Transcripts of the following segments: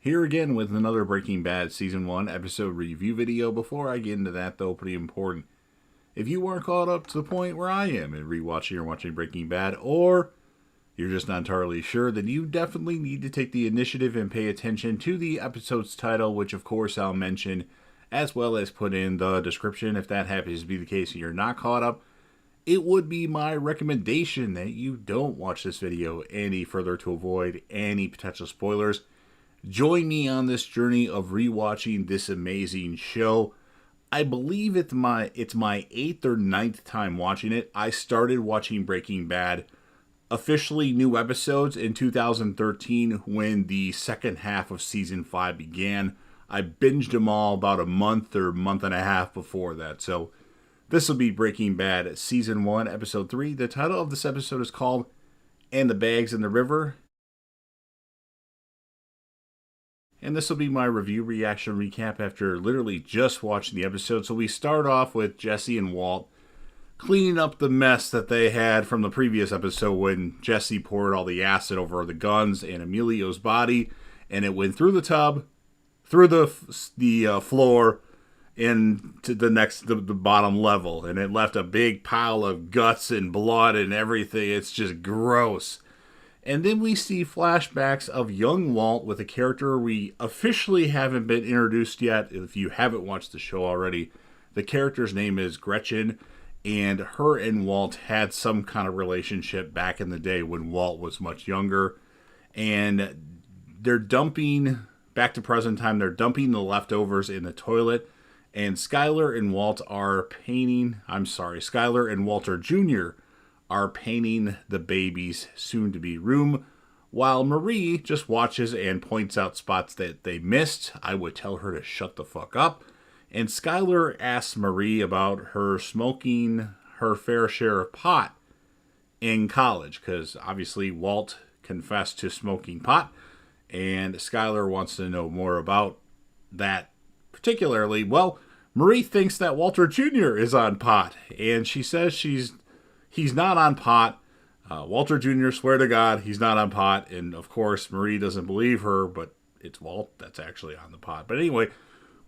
Here again with another Breaking Bad Season 1 episode review video. Before I get into that, though, pretty important. If you weren't caught up to the point where I am in rewatching or watching Breaking Bad, or you're just not entirely sure, then you definitely need to take the initiative and pay attention to the episode's title, which of course I'll mention, as well as put in the description. If that happens to be the case and you're not caught up, it would be my recommendation that you don't watch this video any further to avoid any potential spoilers. Join me on this journey of rewatching this amazing show. I believe it's my 8th or ninth time watching it. I started watching Breaking Bad, officially new episodes, in 2013 when the second half of Season 5 began. I binged them all about a month or month and a half before that. So this will be Breaking Bad Season 1, Episode 3. The title of this episode is called And the Bags in the River. And this will be my review, reaction, recap after literally just watching the episode. So we start off with Jesse and Walt cleaning up the mess that they had from the previous episode when Jesse poured all the acid over the guns and Emilio's body. And it went through the tub, through the floor, into the bottom level. And it left a big pile of guts and blood and everything. It's just gross. And then we see flashbacks of young Walt with a character we officially haven't been introduced yet. If you haven't watched the show already, the character's name is Gretchen, and her and Walt had some kind of relationship back in the day when Walt was much younger. And they're dumping, back to present time, they're dumping the leftovers in the toilet. And Skyler and Walter Jr. are painting the baby's soon-to-be room, while Marie just watches and points out spots that they missed. I would tell her to shut the fuck up. And Skyler asks Marie about her smoking her fair share of pot in college, because obviously Walt confessed to smoking pot, and Skyler wants to know more about that particularly. Well, Marie thinks that Walter Jr. is on pot, and she says he's not on pot. Walter Jr. swear to God he's not on pot. And of course, Marie doesn't believe her, but it's Walt that's actually on the pot. But anyway,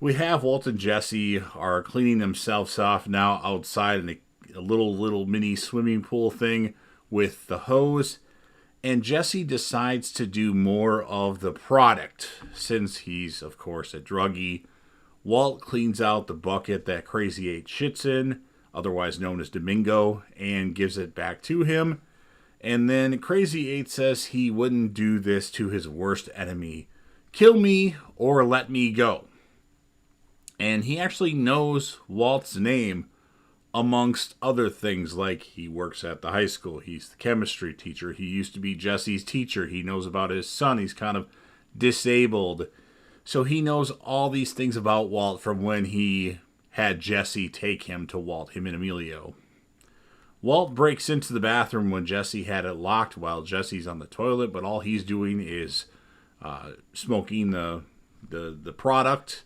we have Walt and Jesse are cleaning themselves off now outside in a little mini swimming pool thing with the hose. And Jesse decides to do more of the product since he's, of course, a druggie. Walt cleans out the bucket that Crazy 8 shits in, otherwise known as Domingo, and gives it back to him. And then Crazy 8 says he wouldn't do this to his worst enemy. Kill me or let me go. And he actually knows Walt's name amongst other things, like he works at the high school. He's the chemistry teacher. He used to be Jesse's teacher. He knows about his son. He's kind of disabled. So he knows all these things about Walt from when he had Jesse take him to Walt, him and Emilio. Walt breaks into the bathroom when Jesse had it locked while Jesse's on the toilet, but all he's doing is smoking the product.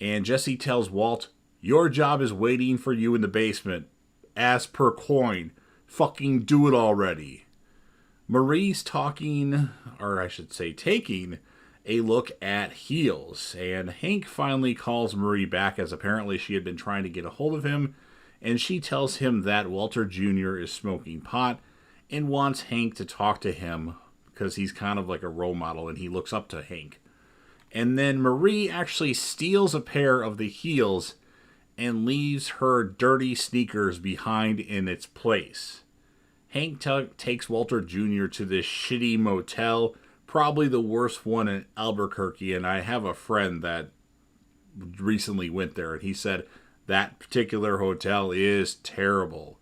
And Jesse tells Walt, "Your job is waiting for you in the basement, as per coin. Fucking do it already." Marie's taking a look at heels, and Hank finally calls Marie back, as apparently she had been trying to get a hold of him, and she tells him that Walter Jr. is smoking pot and wants Hank to talk to him because he's kind of like a role model and he looks up to Hank. And then Marie actually steals a pair of the heels and leaves her dirty sneakers behind in its place. Hank takes Walter Jr. to this shitty motel, probably the worst one in Albuquerque, and I have a friend that recently went there, and he said that particular hotel is terrible.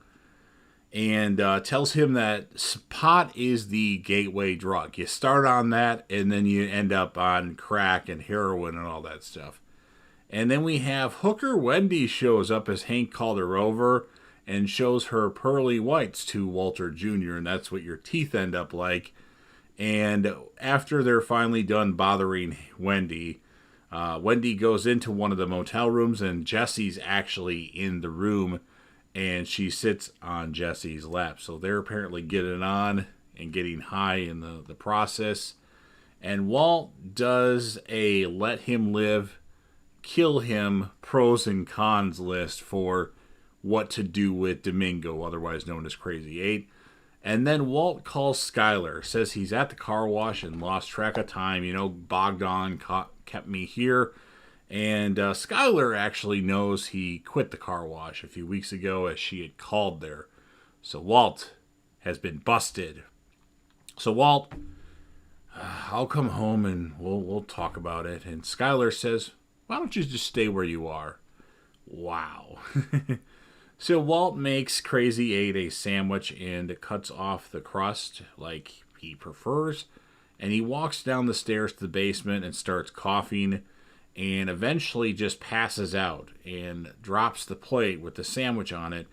And tells him that pot is the gateway drug. You start on that, and then you end up on crack and heroin and all that stuff. And then we have Hooker Wendy shows up as Hank called her over and shows her pearly whites to Walter Jr., and that's what your teeth end up like. And after they're finally done bothering Wendy, Wendy goes into one of the motel rooms, and Jesse's actually in the room, and she sits on Jesse's lap. So they're apparently getting on and getting high in the process. And Walt does a let him live, kill him pros and cons list for what to do with Domingo, otherwise known as Crazy 8. And then Walt calls Skyler, says he's at the car wash and lost track of time. Bogdan kept me here. And Skyler actually knows he quit the car wash a few weeks ago as she had called there. So Walt has been busted. So Walt, I'll come home and we'll talk about it. And Skyler says, why don't you just stay where you are? Wow. So Walt makes Crazy 8 a sandwich and cuts off the crust like he prefers. And he walks down the stairs to the basement and starts coughing. And eventually just passes out and drops the plate with the sandwich on it,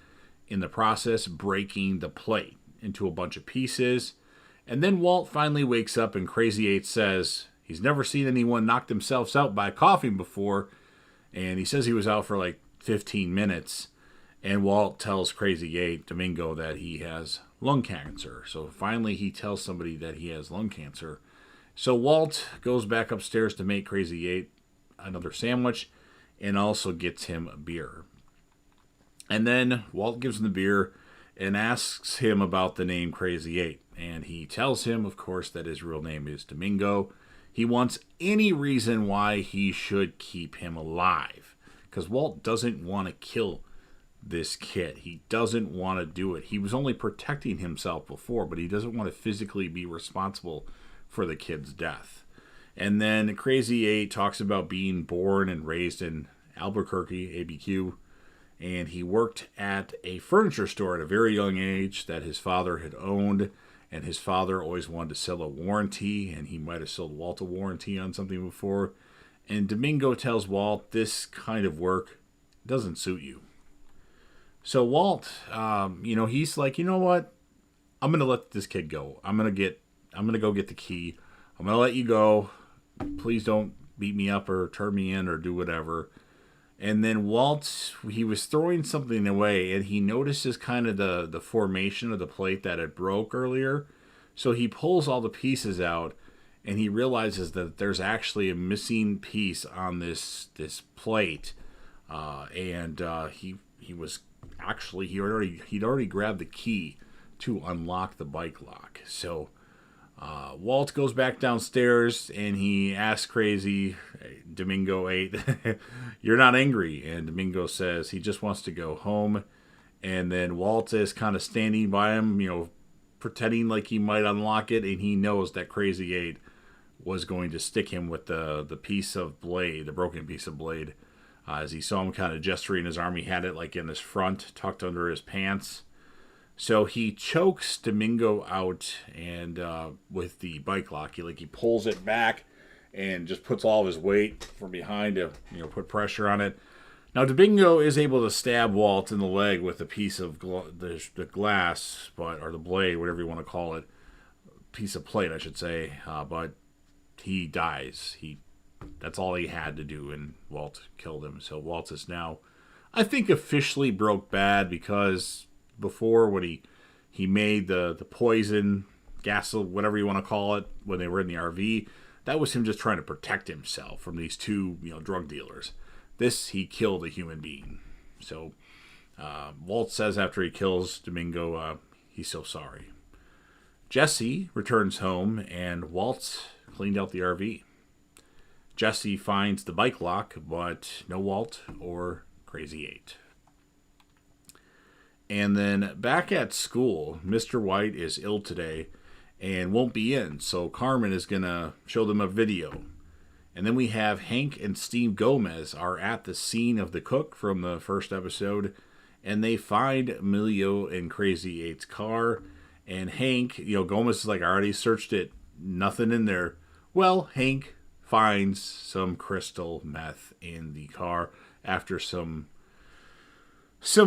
in the process breaking the plate into a bunch of pieces. And then Walt finally wakes up and Crazy 8 says he's never seen anyone knock themselves out by coughing before. And he says he was out for like 15 minutes. And Walt tells Crazy 8, Domingo, that he has lung cancer. So finally he tells somebody that he has lung cancer. So Walt goes back upstairs to make Crazy 8 another sandwich and also gets him a beer. And then Walt gives him the beer and asks him about the name Crazy 8. And he tells him, of course, that his real name is Domingo. He wants any reason why he should keep him alive, because Walt doesn't want to kill this kid. He doesn't want to do it. He was only protecting himself before, but he doesn't want to physically be responsible for the kid's death. And then Crazy 8 talks about being born and raised in Albuquerque, ABQ, and he worked at a furniture store at a very young age that his father had owned, and his father always wanted to sell a warranty, and he might have sold Walt a warranty on something before. And Domingo tells Walt this kind of work doesn't suit you. So Walt, he's like, you know what? I'm gonna let this kid go. I'm gonna go get the key. I'm gonna let you go. Please don't beat me up or turn me in or do whatever. And then Walt, he was throwing something away, and he notices kind of the formation of the plate that had broke earlier. So he pulls all the pieces out, and he realizes that there's actually a missing piece on this plate. He was actually he'd already grabbed the key to unlock the bike lock. So Walt goes back downstairs and he asks Crazy Domingo 8, you're not angry? And Domingo says he just wants to go home. And then Walt is kind of standing by him, pretending like he might unlock it. And he knows that Crazy 8 was going to stick him with the piece of blade, the broken piece of blade. As he saw him kind of gesturing his arm, he had it like in his front, tucked under his pants. So he chokes Domingo out and with the bike lock. He pulls it back and just puts all of his weight from behind to put pressure on it. Now Domingo is able to stab Walt in the leg with a piece of the glass, or the blade, whatever you want to call it, piece of plate, I should say. But he dies. That's all he had to do, and Walt killed him. So Walt is now, I think, officially broke bad, because before, when he made the poison gas, whatever you want to call it, when they were in the RV, that was him just trying to protect himself from these two drug dealers. This, he killed a human being. So Walt says after he kills Domingo, he's so sorry. Jesse returns home and Walt's cleaned out the RV. Jesse finds the bike lock, but no Walt or Crazy 8. And then back at school, Mr. White is ill today and won't be in, so Carmen is going to show them a video. And then we have Hank and Steve Gomez are at the scene of the cook from the first episode, and they find Emilio and Crazy 8's car. And Hank, Gomez is like, I already searched it, nothing in there. Well, Hank finds some crystal meth in the car after some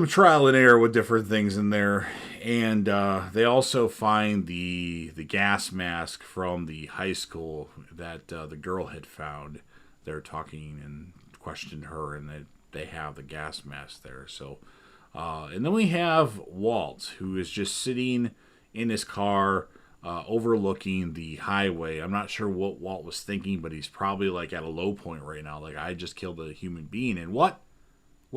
trial and error with different things in there. And they also find the gas mask from the high school that the girl had found. They're talking and questioned her, and they have the gas mask there. So, and then we have Walt, who is just sitting in his car, overlooking the highway. I'm not sure what Walt was thinking, but he's probably like at a low point right now. Like, I just killed a human being. And what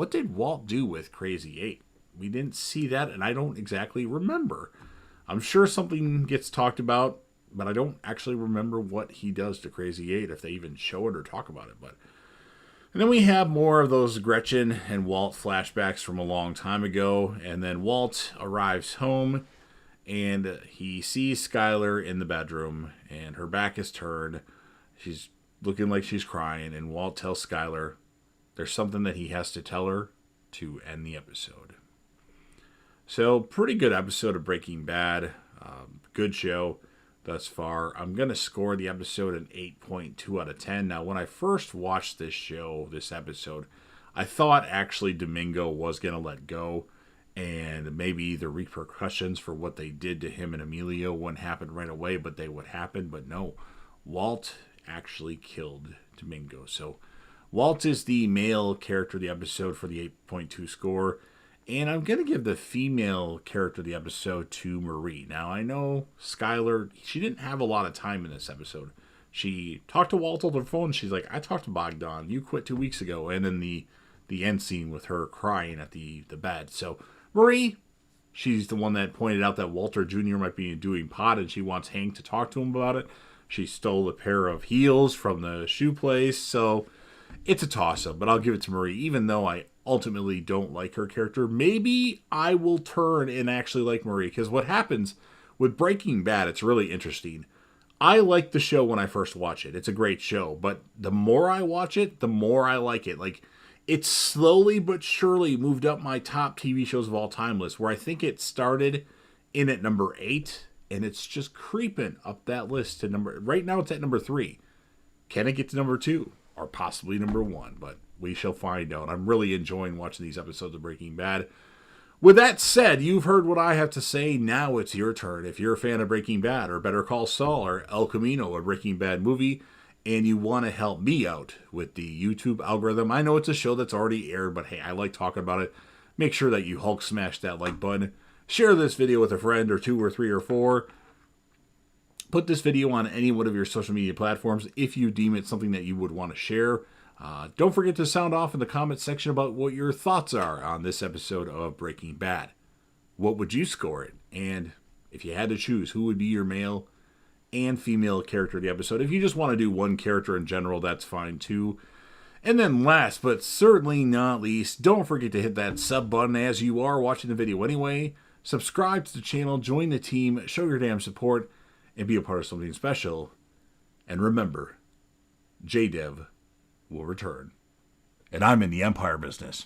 did Walt do with Crazy 8? We didn't see that, and I don't exactly remember. I'm sure something gets talked about, but I don't actually remember what he does to Crazy 8, if they even show it or talk about it. And then we have more of those Gretchen and Walt flashbacks from a long time ago, and then Walt arrives home, and he sees Skylar in the bedroom, and her back is turned. She's looking like she's crying, and Walt tells Skylar there's something that he has to tell her to end the episode. So, pretty good episode of Breaking Bad. Good show thus far. I'm going to score the episode an 8.2 out of 10. Now, when I first watched this episode, I thought actually Domingo was going to let go, and maybe the repercussions for what they did to him and Emilio wouldn't happen right away, but they would happen. But no, Walt actually killed Domingo. So, Walt is the male character of the episode for the 8.2 score. And I'm going to give the female character of the episode to Marie. Now, I know Skylar, she didn't have a lot of time in this episode. She talked to Walt on the phone. She's like, I talked to Bogdan. You quit 2 weeks ago. And then the end scene with her crying at the bed. So, Marie, she's the one that pointed out that Walter Jr. might be doing pot, and she wants Hank to talk to him about it. She stole a pair of heels from the shoe place. So, it's a toss-up, but I'll give it to Marie, even though I ultimately don't like her character. Maybe I will turn and actually like Marie, because what happens with Breaking Bad, it's really interesting. I like the show when I first watch it. It's a great show, but the more I watch it, the more I like it. Like, it's slowly but surely moved up my top TV shows of all time list, where I think it started in at number 8, and it's just creeping up that list to right now it's at number 3. Can it get to number 2? Or possibly number 1, but we shall find out. I'm really enjoying watching these episodes of Breaking Bad. With that said, you've heard what I have to say. Now it's your turn. If you're a fan of Breaking Bad, or Better Call Saul, or El Camino, a Breaking Bad movie, and you want to help me out with the YouTube algorithm, I know it's a show that's already aired, but hey, I like talking about it. Make sure that you Hulk smash that like button. Share this video with a friend, or 2 or 3 or 4. Put this video on any one of your social media platforms if you deem it something that you would want to share. Don't forget to sound off in the comment section about what your thoughts are on this episode of Breaking Bad. What would you score it? And if you had to choose, who would be your male and female character of the episode? If you just want to do one character in general, that's fine too. And then last but certainly not least, don't forget to hit that sub button as you are watching the video anyway. Subscribe to the channel, join the team, show your damn support, and be a part of something special. And remember, JDev will return. And I'm in the Empire business.